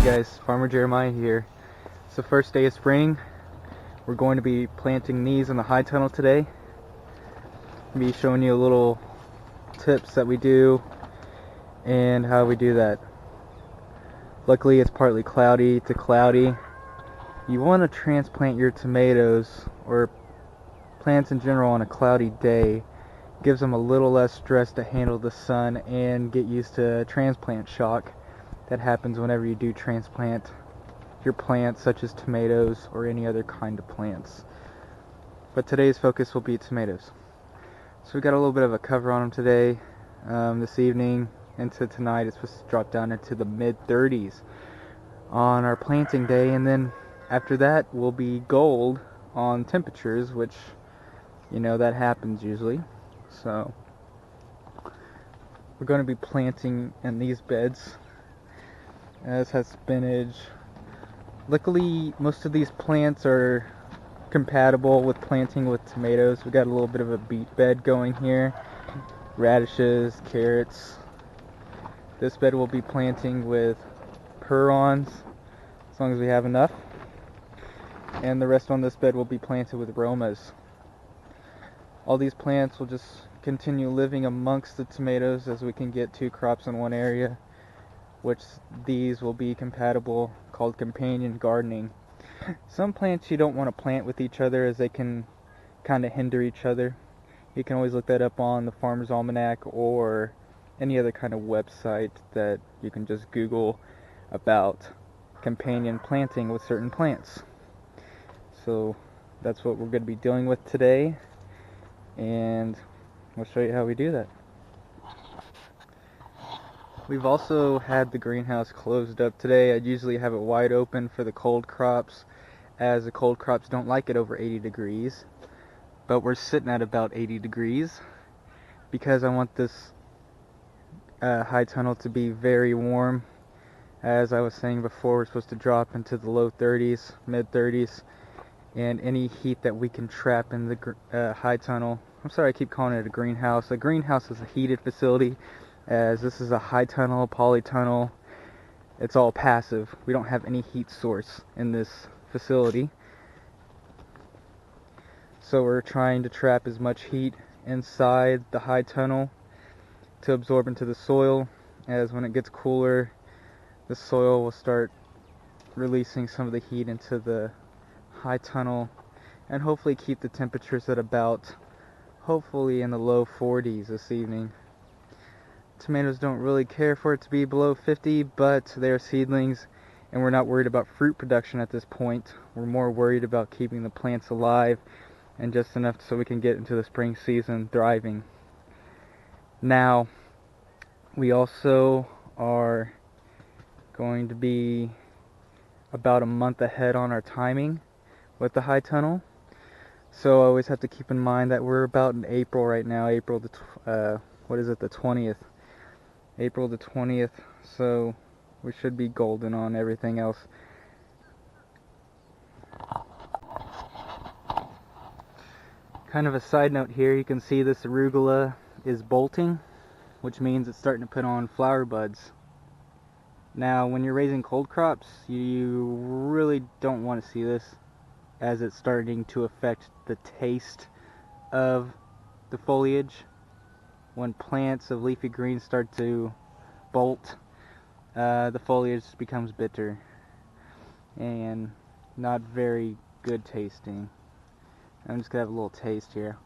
guys, Farmer Jeremiah here. It's the first day of spring. We're going to be planting these in the high tunnel today. I'll be showing you a little tips that we do and how we do that. Luckily it's partly cloudy to cloudy. You want to transplant your tomatoes or plants in general on a cloudy day. Gives them a little less stress to handle the sun and get used to transplant shock that happens whenever you do transplant your plants, such as tomatoes or any other kind of plants. But today's focus will be tomatoes. So we got a little bit of a cover on them today. This evening into tonight it's supposed to drop down into the mid-30s on our planting day, and then after that will be gold on temperatures, which you know that happens usually. So we're going to be planting in these beds. This has spinach. Luckily most of these plants are compatible with planting with tomatoes. We got a little bit of a beet bed going here, radishes, carrots. This bed will be planting with purons as long as we have enough, and the rest on this bed will be planted with romas. All these plants will just continue living amongst the tomatoes as we can get 2 crops in one area, which these will be compatible, called companion gardening. Some plants you don't want to plant with each other as they can kind of hinder each other. You can always look that up on the Farmer's Almanac or any other kind of website that you can just Google about companion planting with certain plants. So that's what we're going to be dealing with today, and we'll show you how we do that. We've also had the greenhouse closed up today. I'd usually have it wide open for the cold crops, as the cold crops don't like it over 80 degrees. But we're sitting at about 80 degrees because I want this high tunnel to be very warm. As I was saying before, we're supposed to drop into the low 30s, mid 30s, and any heat that we can trap in the high tunnel. I'm sorry I keep calling it a greenhouse. A greenhouse is a heated facility, as this is a high tunnel, polytunnel. It's all passive. We don't have any heat source in this facility. So we're trying to trap as much heat inside the high tunnel to absorb into the soil, as when it gets cooler, the soil will start releasing some of the heat into the high tunnel and hopefully keep the temperatures at about, hopefully in the low 40s this evening. Tomatoes don't really care for it to be below 50, but they're seedlings and we're not worried about fruit production at this point. We're more worried about keeping the plants alive and just enough so we can get into the spring season thriving. Now, we also are going to be about a month ahead on our timing with the high tunnel. So I always have to keep in mind that we're about in April right now, April the 20th. April the 20th, so we should be golden on everything else. Kind of a side note here, you can see this arugula is bolting, which means it's starting to put on flower buds. Now when you're raising cold crops, you really don't want to see this, as it's starting to affect the taste of the foliage. When plants of leafy greens start to bolt, the foliage becomes bitter and not very good tasting. I'm just gonna have a little taste here.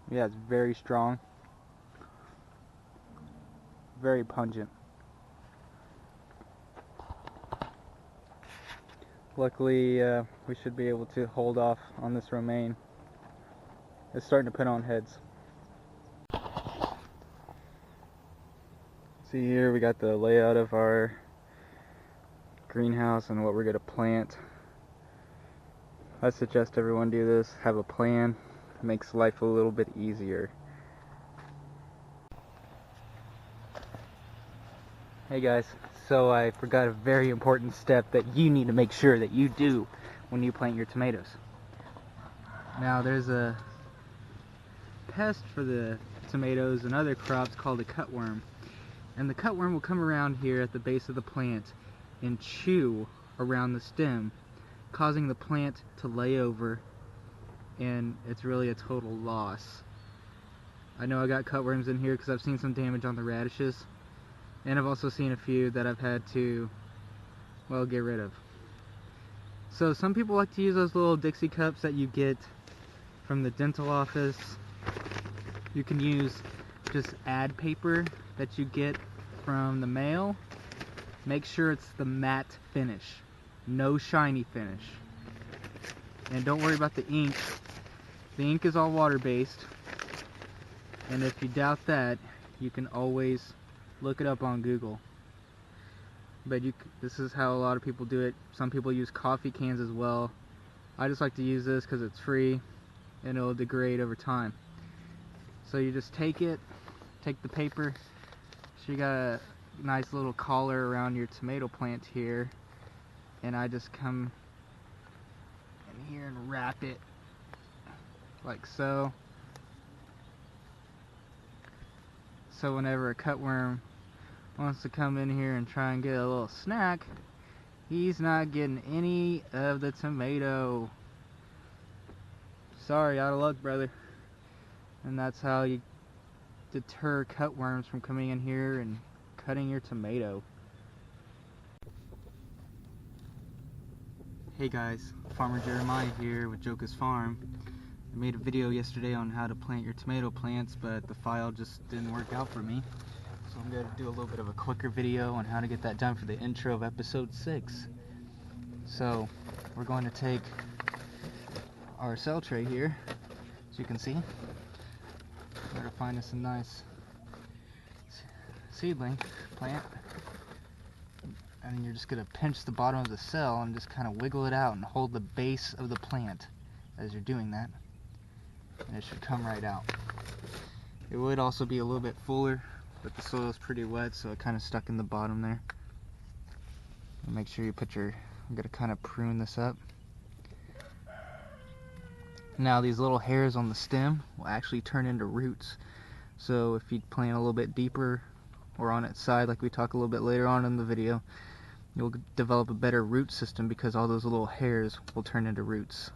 Yeah, it's very strong, very pungent. Luckily, we should be able to hold off on this romaine. It's starting to put on heads. See here, we got the layout of our greenhouse and what we're going to plant. I suggest everyone do this, have a plan. It makes life a little bit easier. Hey guys, so I forgot a very important step that you need to make sure that you do when you plant your tomatoes. Now there's a pest for the tomatoes and other crops called a cutworm. And the cutworm will come around here at the base of the plant and chew around the stem, causing the plant to lay over, and it's really a total loss. I know I got cutworms in here because I've seen some damage on the radishes, and I've also seen a few that I've had to, well, get rid of. So some people like to use those little Dixie cups that you get from the dental office. You can use just ad paper that you get from the mail. Make sure it's the matte finish, no shiny finish. And don't worry about the ink. The ink is all water-based. And if you doubt that, you can always look it up on Google. But this is how a lot of people do it. Some people use coffee cans as well. I just like to use this because it's free and it'll degrade over time. So you just take the paper. So you got a nice little collar around your tomato plant here. And I just come in here and wrap it like so. So whenever a cutworm wants to come in here and try and get a little snack, he's not getting any of the tomato. Sorry, out of luck, brother. And that's how you deter cutworms from coming in here and cutting your tomato. Hey guys, Farmer Jeremiah here with Jocus Farm. I made a video yesterday on how to plant your tomato plants, but the file just didn't work out for me. So I'm going to do a little bit of a quicker video on how to get that done for the intro of episode 6. So we're going to take our cell tray here, as you can see. We're going to find us a nice seedling plant. And you're just going to pinch the bottom of the cell and just kind of wiggle it out and hold the base of the plant as you're doing that. And it should come right out. It would also be a little bit fuller, but the soil is pretty wet, so it kind of stuck in the bottom there. And make sure you put I'm going to kind of prune this up. Now these little hairs on the stem will actually turn into roots. So if you plant a little bit deeper or on its side, like we talk a little bit later on in the video, you'll develop a better root system because all those little hairs will turn into roots.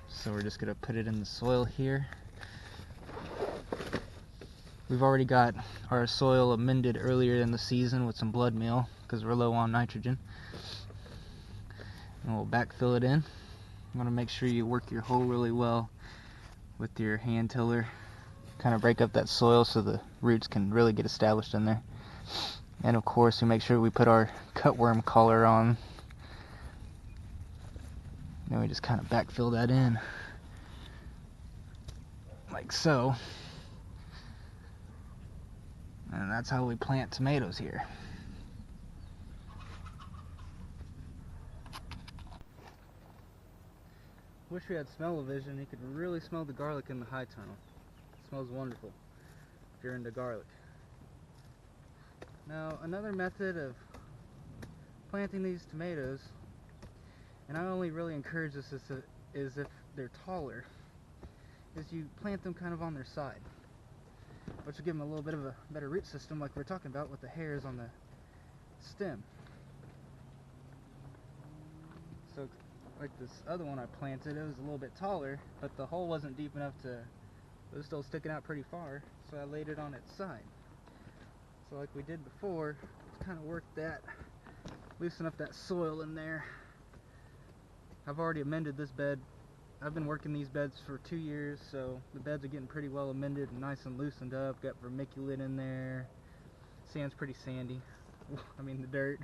So we're just going to put it in the soil here. We've already got our soil amended earlier in the season with some blood meal because we're low on nitrogen. And we'll backfill it in. You want to make sure you work your hoe really well with your hand tiller. Kind of break up that soil so the roots can really get established in there. And of course we make sure we put our cutworm collar on. Then we just kind of backfill that in like so. And that's how we plant tomatoes here. Wish we had smell-o-vision. You could really smell the garlic in the high tunnel. It smells wonderful if you're into garlic. Now, another method of planting these tomatoes, and I only really encourage this is if they're taller, is you plant them kind of on their side, which will give them a little bit of a better root system like we're talking about with the hairs on the stem. So like this other one I planted, it was a little bit taller, but the hole wasn't deep enough it was still sticking out pretty far, so I laid it on its side. So like we did before, let's kind of work that, loosen up that soil in there. I've already amended this bed. I've been working these beds for 2 years, so the beds are getting pretty well amended and nice and loosened up. Got vermiculite in there. Sand's pretty sandy. I mean the dirt.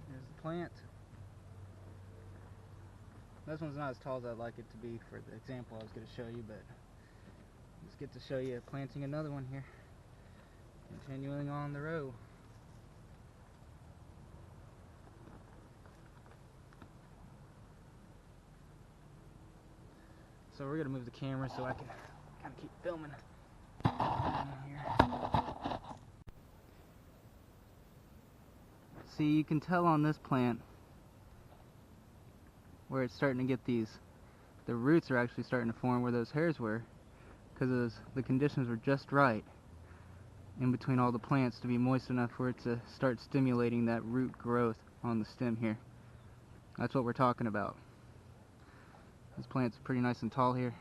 There's the plant. This one's not as tall as I'd like it to be for the example I was going to show you, but let's get to show you planting another one here. Continuing on the row. So we're going to move the camera so I can kind of keep filming here. See, you can tell on this plant where it's starting to get the roots are actually starting to form where those hairs were, because the conditions were just right in between all the plants to be moist enough for it to start stimulating that root growth on the stem here. That's what we're talking about. This plant's pretty nice and tall here.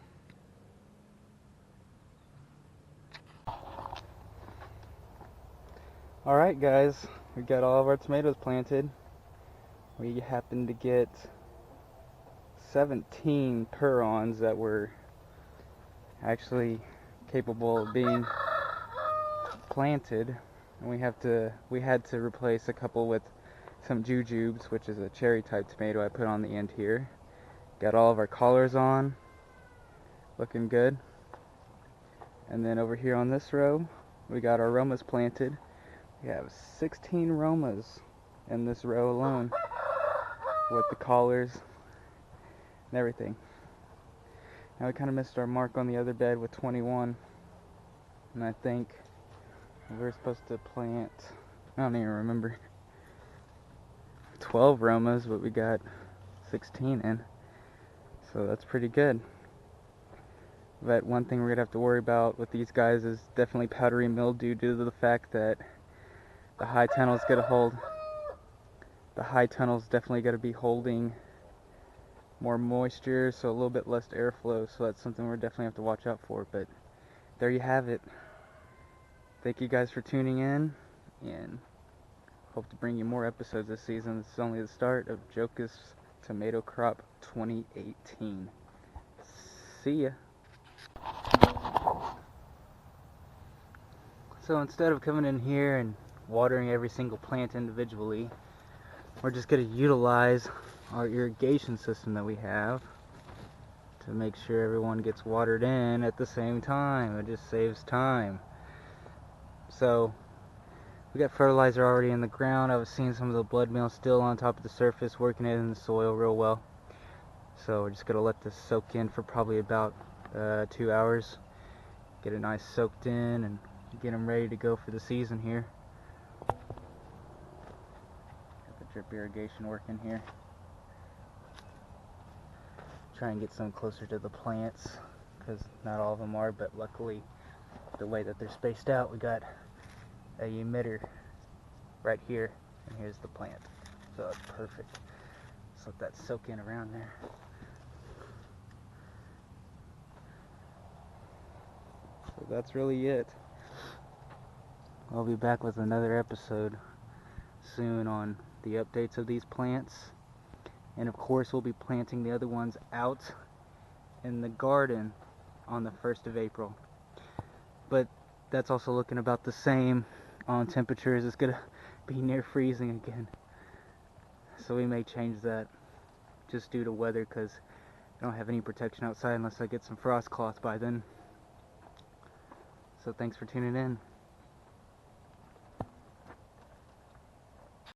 Alright guys, we got all of our tomatoes planted. We happened to get 17 purons that were actually capable of being planted, and we had to replace a couple with some jujubes, which is a cherry type tomato I put on the end here. Got all of our collars on, looking good. And then over here on this row, we got our Romas planted. We have 16 Romas in this row alone, with the collars and everything. Now we kind of missed our mark on the other bed with 21, and I think we were supposed to plant, I don't even remember, 12 Romas, but we got 16 in, so that's pretty good. But one thing we're gonna have to worry about with these guys is definitely powdery mildew, due to the fact that the high tunnel's definitely gonna be holding more moisture, so a little bit less airflow, so that's something we're definitely have to watch out for. But there you have it. Thank you guys for tuning in, and hope to bring you more episodes this season. This is only the start of Jocus Tomato Crop 2018. See ya. So instead of coming in here and watering every single plant individually, we're just going to utilize our irrigation system that we have to make sure everyone gets watered in at the same time. It just saves time. So we got fertilizer already in the ground. I was seeing some of the blood meal still on top of the surface, working it in the soil real well. So we're just going to let this soak in for probably about 2 hours. Get it nice soaked in and get them ready to go for the season here. Got the drip irrigation working here. Try and get some closer to the plants, because not all of them are, but luckily the way that they're spaced out, we got a emitter right here, and here's the plant, so it's perfect. Just let that soak in around there. So that's really it. I'll be back with another episode soon on the updates of these plants, and of course we'll be planting the other ones out in the garden on the 1st of April. But that's also looking about the same on temperatures. It's gonna be near freezing again, so we may change that just due to weather, because I don't have any protection outside unless I get some frost cloth by then. So thanks for tuning in.